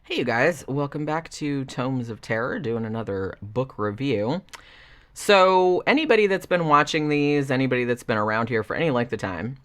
Hey you guys, welcome back to Tomes of Terror, doing another book review. So, anybody that's been watching these, anybody that's been around here for any length of time,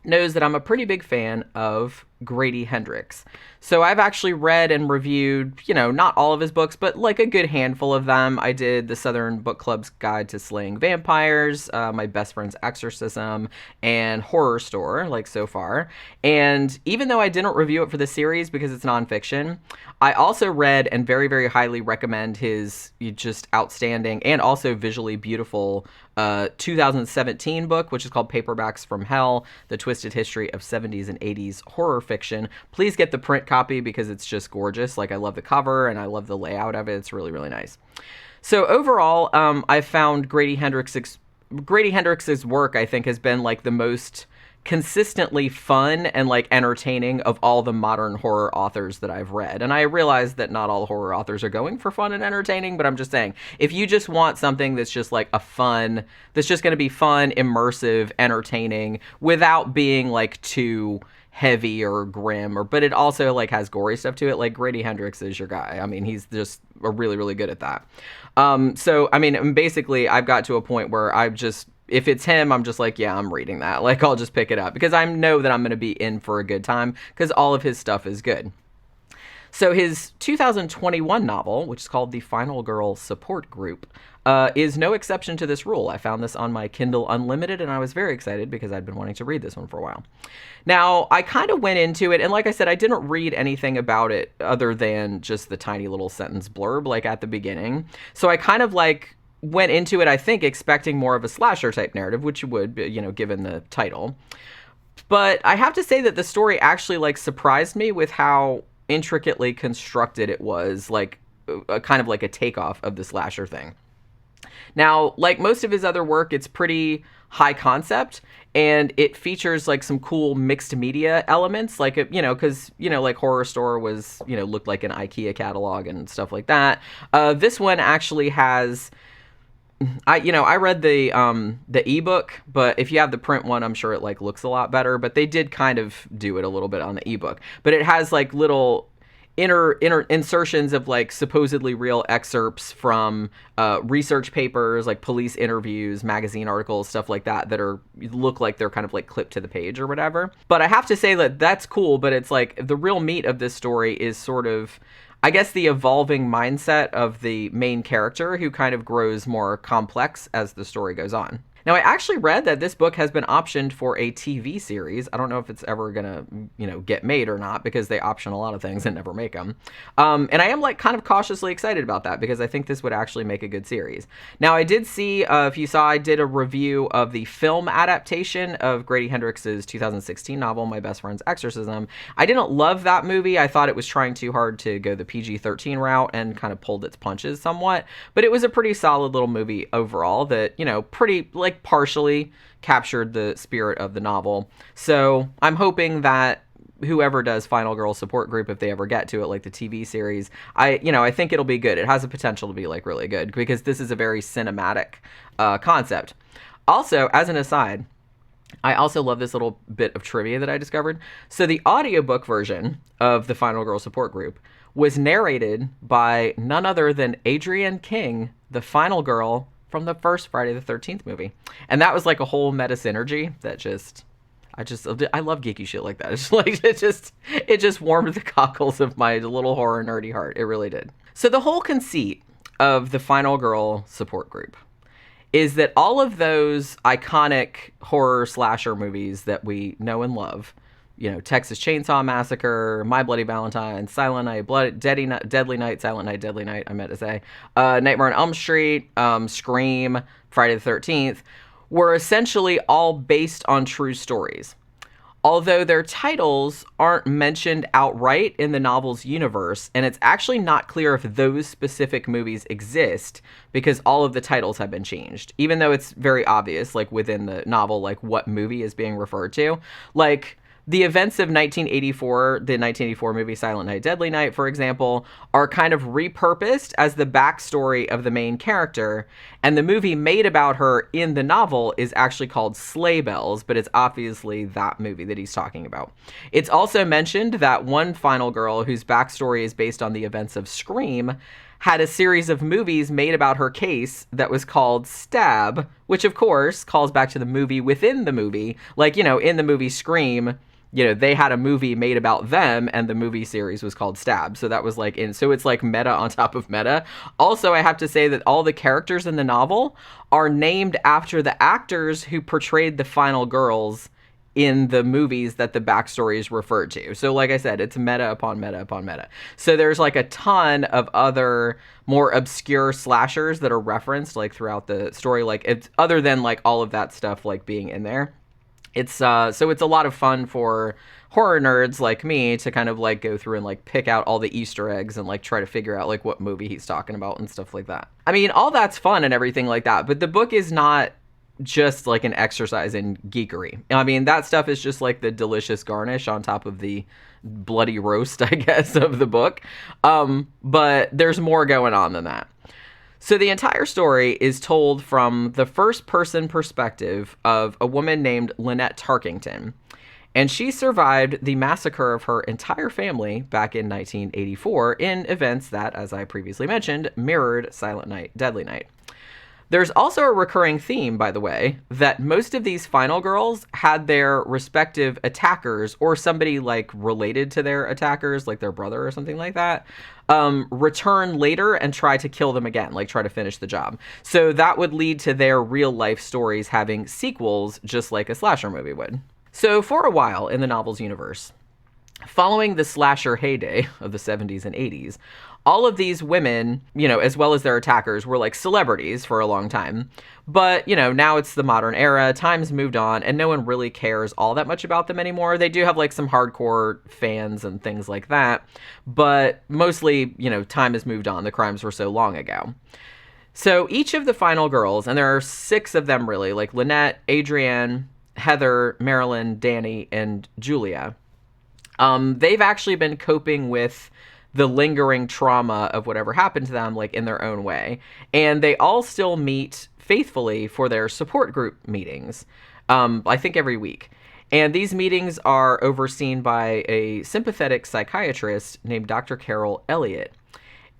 knows that I'm a pretty big fan of Grady Hendrix. So I've actually read and reviewed, not all of his books, but like a good handful of them. I did the Southern Book Club's Guide to Slaying Vampires, My Best Friend's Exorcism, and Horror Store, like so far. And even though I didn't review it for the series because it's nonfiction, I also read and very, very highly recommend his just outstanding and also visually beautiful 2017 book, which is called Paperbacks from Hell, The Twisted History of 70s and 80s Horror Fiction. Please get the print copy because it's just gorgeous. Like, I love the cover and I love the layout of it. It's really, really nice. So overall, I found Grady Hendrix's work, I think, has been like the most consistently fun and like entertaining of all the modern horror authors that I've read. And I realize that not all horror authors are going for fun and entertaining, but I'm just saying, if you just want something that's just like that's just going to be fun, immersive, entertaining without being like too heavy or grim, but it also like has gory stuff to it, like Grady Hendrix is your guy. I mean, he's just really, really good at that. So I mean, basically I've got to a point where if it's him, I'm just like, yeah, I'm reading that. Like, I'll just pick it up because I know that I'm going to be in for a good time because all of his stuff is good. So his 2021 novel, which is called The Final Girl Support Group, is no exception to this rule. I found this on my Kindle Unlimited, and I was very excited because I'd been wanting to read this one for a while. Now, I kind of went into it, and like I said, I didn't read anything about it other than just the tiny little sentence blurb, like at the beginning. So I kind of like went into it, I think, expecting more of a slasher type narrative, which you would, given the title. But I have to say that the story actually like surprised me with how intricately constructed it was, like a kind of like a takeoff of the slasher thing. Now, like most of his other work, it's pretty high concept and it features like some cool mixed media elements, like, because, like Horror Store was, looked like an IKEA catalog and stuff like that. This one actually has, I read the ebook, but if you have the print one, I'm sure it like looks a lot better, but they did kind of do it a little bit on the ebook, but it has like little inner insertions of like supposedly real excerpts from research papers, like police interviews, magazine articles, stuff like that look like they're kind of like clipped to the page or whatever. But I have to say that that's cool, but it's like the real meat of this story is sort of, I guess, the evolving mindset of the main character, who kind of grows more complex as the story goes on. Now, I actually read that this book has been optioned for a TV series. I don't know if it's ever gonna, get made or not, because they option a lot of things and never make them. And I am like kind of cautiously excited about that because I think this would actually make a good series. Now, I did see, if you saw, I did a review of the film adaptation of Grady Hendrix's 2016 novel, My Best Friend's Exorcism. I didn't love that movie. I thought it was trying too hard to go the PG-13 route and kind of pulled its punches somewhat. But it was a pretty solid little movie overall that, pretty like partially captured the spirit of the novel. So I'm hoping that whoever does Final Girl Support Group, if they ever get to it, like the TV series, I think it'll be good. It has the potential to be like really good because this is a very cinematic concept. Also, as an aside, I also love this little bit of trivia that I discovered. So the audiobook version of the Final Girl Support Group was narrated by none other than Adrienne King, the final girl from the first Friday the 13th movie. And that was like a whole meta synergy that I love geeky shit like that. It's just like, it just warmed the cockles of my little horror nerdy heart. It really did. So the whole conceit of the Final Girl Support Group is that all of those iconic horror slasher movies that we know and love, Texas Chainsaw Massacre, My Bloody Valentine, Silent Night, Deadly Night, Silent Night, Deadly Night, I meant to say, Nightmare on Elm Street, Scream, Friday the 13th, were essentially all based on true stories. Although their titles aren't mentioned outright in the novel's universe, and it's actually not clear if those specific movies exist because all of the titles have been changed, even though it's very obvious, like within the novel, like what movie is being referred to. Like, The events of 1984, the 1984 movie Silent Night, Deadly Night, for example, are kind of repurposed as the backstory of the main character, and the movie made about her in the novel is actually called Sleigh Bells, but it's obviously that movie that he's talking about. It's also mentioned that one final girl whose backstory is based on the events of Scream had a series of movies made about her case that was called Stab, which of course calls back to the movie within the movie. Like, you know, in the movie Scream, you know, they had a movie made about them, and the movie series was called Stab. So that was like so it's like meta on top of meta. Also, I have to say that all the characters in the novel are named after the actors who portrayed the final girls in the movies that the backstory is referred to. So like I said, it's meta upon meta upon meta. So there's like a ton of other more obscure slashers that are referenced like throughout the story. Like it's other than like all of that stuff like being in there. It's so it's a lot of fun for horror nerds like me to kind of like go through and like pick out all the Easter eggs and like try to figure out like what movie he's talking about and stuff like that. I mean, all that's fun and everything like that, but the book is not just like an exercise in geekery. I mean, that stuff is just like the delicious garnish on top of the bloody roast, I guess, of the book. But there's more going on than that. So the entire story is told from the first person perspective of a woman named Lynette Tarkington. And she survived the massacre of her entire family back in 1984 in events that, as I previously mentioned, mirrored Silent Night, Deadly Night. There's also a recurring theme, by the way, that most of these final girls had their respective attackers or somebody like related to their attackers, like their brother or something like that, return later and try to kill them again, like try to finish the job. So that would lead to their real life stories having sequels, just like a slasher movie would. So for a while in the novel's universe, following the slasher heyday of the 70s and 80s, all of these women, you know, as well as their attackers, were like celebrities for a long time. But, you know, now it's the modern era, time's moved on, and no one really cares all that much about them anymore. They do have like some hardcore fans and things like that. But mostly, you know, time has moved on. The crimes were so long ago. So each of the final girls, and there are 6 of them really, like Lynette, Adrienne, Heather, Marilyn, Danny, and Julia, they've actually been coping with the lingering trauma of whatever happened to them, like in their own way. And they all still meet faithfully for their support group meetings, I think every week. And these meetings are overseen by a sympathetic psychiatrist named Dr. Carol Elliot.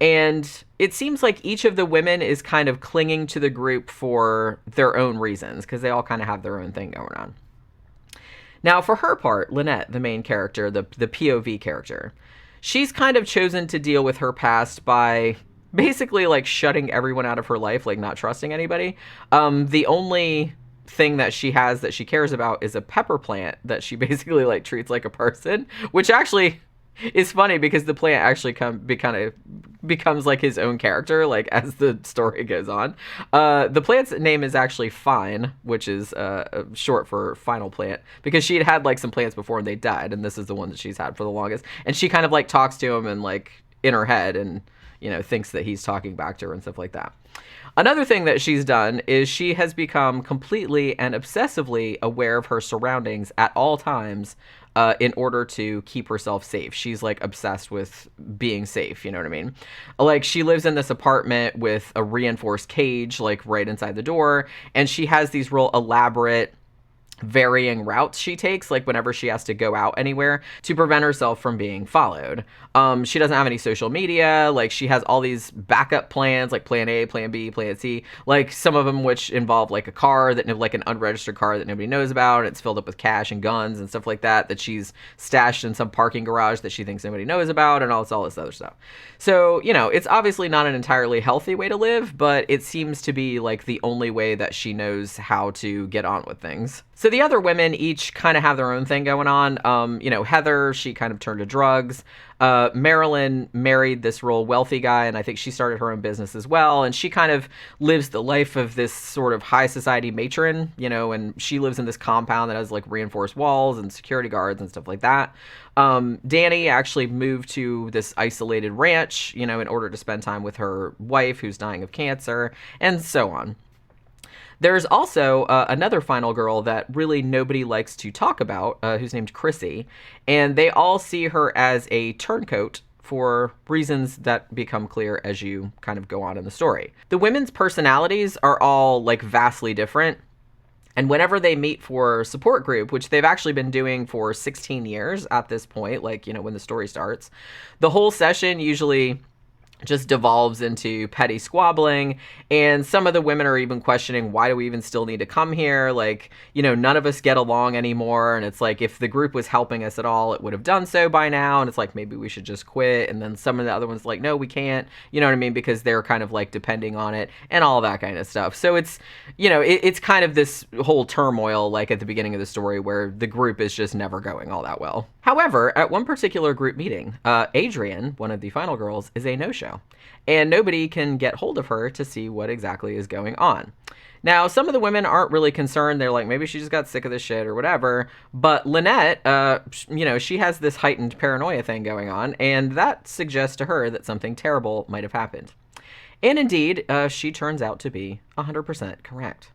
And it seems like each of the women is kind of clinging to the group for their own reasons, because they all kind of have their own thing going on. Now, for her part, Lynette, the main character, the POV character, she's kind of chosen to deal with her past by basically like shutting everyone out of her life, like not trusting anybody. The only thing that she has that she cares about is a pepper plant that she basically like treats like a person, which actually is funny because the plant actually becomes like his own character, like as the story goes on. The plant's name is actually Fine, which is short for final plant, because she had like some plants before and they died, and this is the one that she's had for the longest. And she kind of like talks to him and like in her head, and you know, thinks that he's talking back to her and stuff like that. Another thing that she's done is she has become completely and obsessively aware of her surroundings at all times, in order to keep herself safe. She's like obsessed with being safe, you know what I mean? Like she lives in this apartment with a reinforced cage like right inside the door, and she has these real elaborate varying routes she takes, like whenever she has to go out anywhere, to prevent herself from being followed. She doesn't have any social media. Like she has all these backup plans, like plan A, plan B, plan C, like some of them which involve like a car that, like an unregistered car that nobody knows about, and it's filled up with cash and guns and stuff like that she's stashed in some parking garage that she thinks nobody knows about, and all this other stuff. So, you know, it's obviously not an entirely healthy way to live, but it seems to be like the only way that she knows how to get on with things. So the other women each kind of have their own thing going on. You know, Heather, she kind of turned to drugs. Marilyn married this real wealthy guy, and I think she started her own business as well. And she kind of lives the life of this sort of high society matron, you know, and she lives in this compound that has like reinforced walls and security guards and stuff like that. Danny actually moved to this isolated ranch, you know, in order to spend time with her wife who's dying of cancer, and so on. There's also another final girl that really nobody likes to talk about, who's named Chrissy, and they all see her as a turncoat for reasons that become clear as you kind of go on in the story. The women's personalities are all like vastly different. And whenever they meet for support group, which they've actually been doing for 16 years at this point, like, you know, when the story starts, the whole session usually just devolves into petty squabbling, and some of the women are even questioning, why do we even still need to come here? Like, you know, none of us get along anymore, and it's like, if the group was helping us at all, it would have done so by now, and it's like, maybe we should just quit. And then some of the other ones like, no, we can't, you know what I mean, because they're kind of like depending on it and all that kind of stuff. So it's, you know, it's kind of this whole turmoil like at the beginning of the story where the group is just never going all that well. However, at one particular group meeting, Adrian, one of the final girls, is a no-show, and nobody can get hold of her to see what exactly is going on. Now, some of the women aren't really concerned. They're like, maybe she just got sick of this shit or whatever. But Lynette, you know, she has this heightened paranoia thing going on, and that suggests to her that something terrible might have happened. And indeed, she turns out to be 100% correct.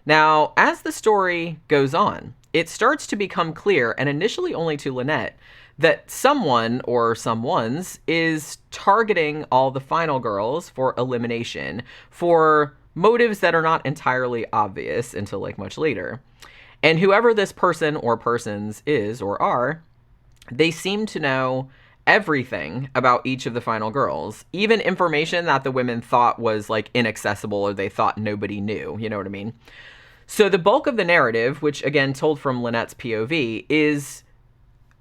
Now, as the story goes on, it starts to become clear, and initially only to Lynette, that someone or someones is targeting all the final girls for elimination for motives that are not entirely obvious until like much later. And whoever this person or persons is or are, they seem to know everything about each of the final girls, even information that the women thought was like inaccessible or they thought nobody knew, you know what I mean? So the bulk of the narrative, which again told from Lynette's POV, is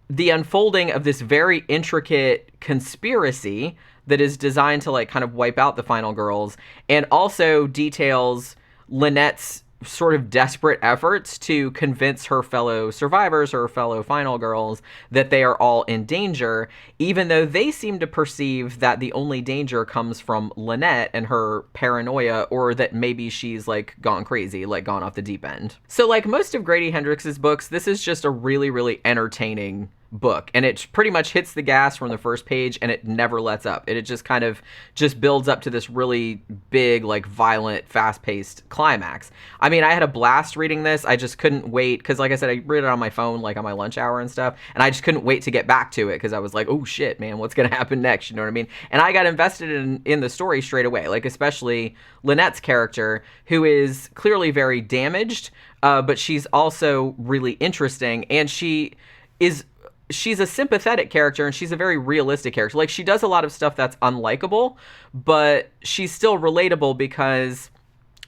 the unfolding of this very intricate conspiracy that is designed to like kind of wipe out the final girls, and also details Lynette's sort of desperate efforts to convince her fellow survivors, her fellow final girls, that they are all in danger, even though they seem to perceive that the only danger comes from Lynette and her paranoia, or that maybe she's like gone crazy, like gone off the deep end. So like most of Grady Hendrix's books, this is just a really, really entertaining book, and it pretty much hits the gas from the first page and it never lets up. It just kind of just builds up to this really big, like violent, fast-paced climax. I mean, I had a blast reading this. I just couldn't wait, because like I said, I read it on my phone like on my lunch hour and stuff, and I just couldn't wait to get back to it because I was like, oh shit, man, what's gonna happen next? You know what I mean? And I got invested in the story straight away, like especially Lynette's character, who is clearly very damaged, but she's also really interesting, and she's a sympathetic character, and she's a very realistic character. Like, she does a lot of stuff that's unlikable, but she's still relatable because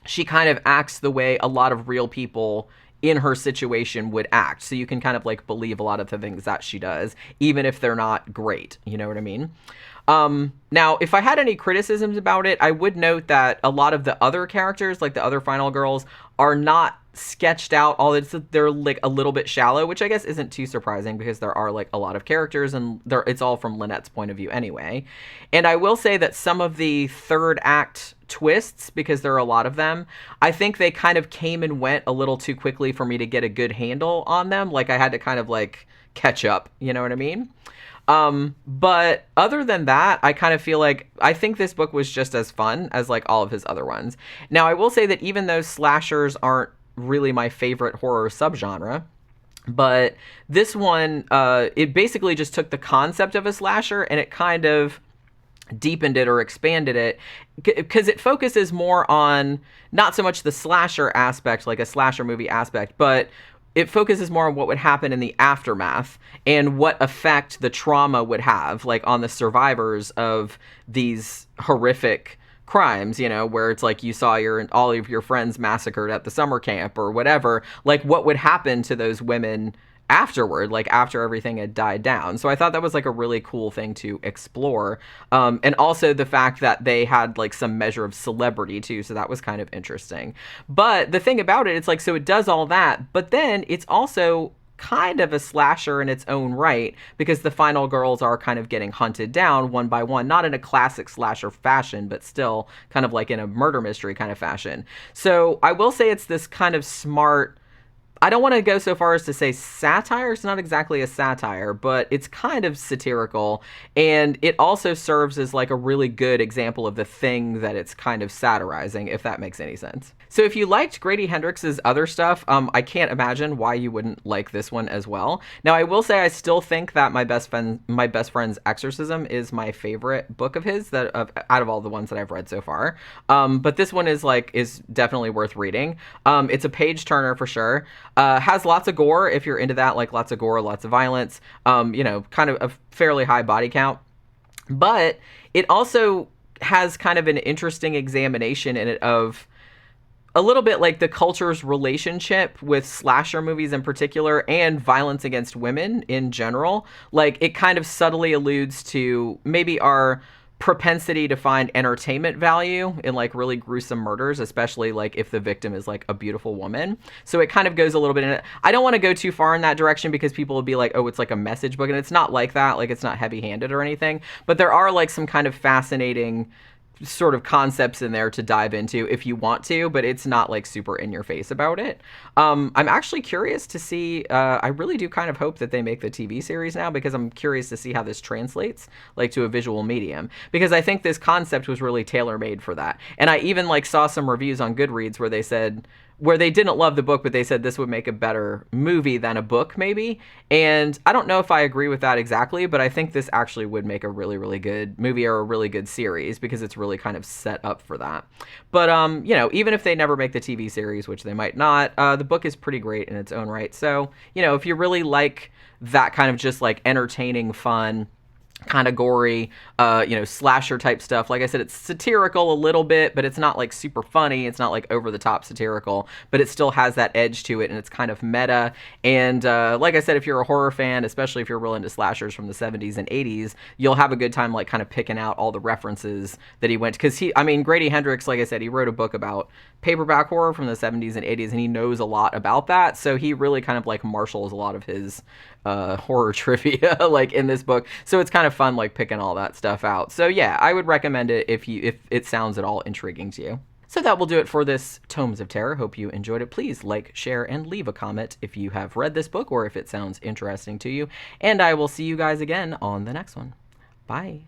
she kind of acts the way a lot of real people in her situation would act. So you can kind of like believe a lot of the things that she does, even if they're not great. You know what I mean? Now, if I had any criticisms about it, I would note that a lot of the other characters, like the other final girls, are not sketched out. They're like a little bit shallow, which I guess isn't too surprising because there are like a lot of characters, and it's all from Lynette's point of view anyway. And I will say that some of the third act twists, because there are a lot of them, I think they kind of came and went a little too quickly for me to get a good handle on them. Like, I had to kind of like catch up, you know what I mean? But other than that, I kind of feel like, I think this book was just as fun as like all of his other ones. Now, I will say that even though slashers aren't really my favorite horror subgenre, but this one, it basically just took the concept of a slasher and it kind of deepened it or expanded it, because it focuses more on not so much the slasher aspect, like a slasher movie aspect, but it focuses more on what would happen in the aftermath and what effect the trauma would have, like on the survivors of these horrific crimes, you know, where it's like you saw all of your friends massacred at the summer camp or whatever, like what would happen to those women afterward, like after everything had died down. So I thought that was like a really cool thing to explore. And also the fact that they had like some measure of celebrity too. So that was kind of interesting. But the thing about it, it's like, so it does all that, but then it's also kind of a slasher in its own right, because the final girls are kind of getting hunted down one by one, not in a classic slasher fashion, but still kind of like in a murder mystery kind of fashion. So I will say it's this kind of smart, I don't want to go so far as to say satire. It's not exactly a satire, but it's kind of satirical. And it also serves as like a really good example of the thing that it's kind of satirizing, if that makes any sense. So if you liked Grady Hendrix's other stuff, I can't imagine why you wouldn't like this one as well. Now, I will say I still think that my best friend's Exorcism is my favorite book of his out of all the ones that I've read so far. But this one is definitely worth reading. It's a page turner for sure. Has lots of gore if you're into that, like lots of gore, lots of violence. Kind of a fairly high body count, but it also has kind of an interesting examination in it of a little bit like the culture's relationship with slasher movies in particular and violence against women in general. Like, it kind of subtly alludes to maybe our propensity to find entertainment value in like really gruesome murders, especially like if the victim is like a beautiful woman. So it kind of goes a little bit in it. I don't want to go too far in that direction because people will be like, oh, it's like a message book, and it's not like that. Like, it's not heavy-handed or anything, but there are like some kind of fascinating sort of concepts in there to dive into if you want to, but it's not like super in your face about it. I'm actually curious to see, I really do kind of hope that they make the TV series now, because I'm curious to see how this translates like to a visual medium, because I think this concept was really tailor-made for that. And I even like saw some reviews on Goodreads where they didn't love the book, but they said this would make a better movie than a book, maybe. And I don't know if I agree with that exactly, but I think this actually would make a really, really good movie or a really good series, because it's really kind of set up for that. But, even if they never make the TV series, which they might not, the book is pretty great in its own right. So, if you really like that kind of just like entertaining, fun, kind of gory, slasher type stuff. Like I said, it's satirical a little bit, but it's not like super funny. It's not like over the top satirical, but it still has that edge to it, and it's kind of meta. And like I said, if you're a horror fan, especially if you're real into slashers from the 70s and 80s, you'll have a good time like kind of picking out all the references that he went to. Because Grady Hendrix, like I said, he wrote a book about paperback horror from the 70s and 80s, and he knows a lot about that. So he really kind of like marshals a lot of his horror trivia like in this book. So it's kind of fun like picking all that stuff out. So yeah, I would recommend it if it sounds at all intriguing to you. So that will do it for this Tomes of Terror. Hope you enjoyed it. Please like, share, and leave a comment if you have read this book or if it sounds interesting to you. And I will see you guys again on the next one. Bye.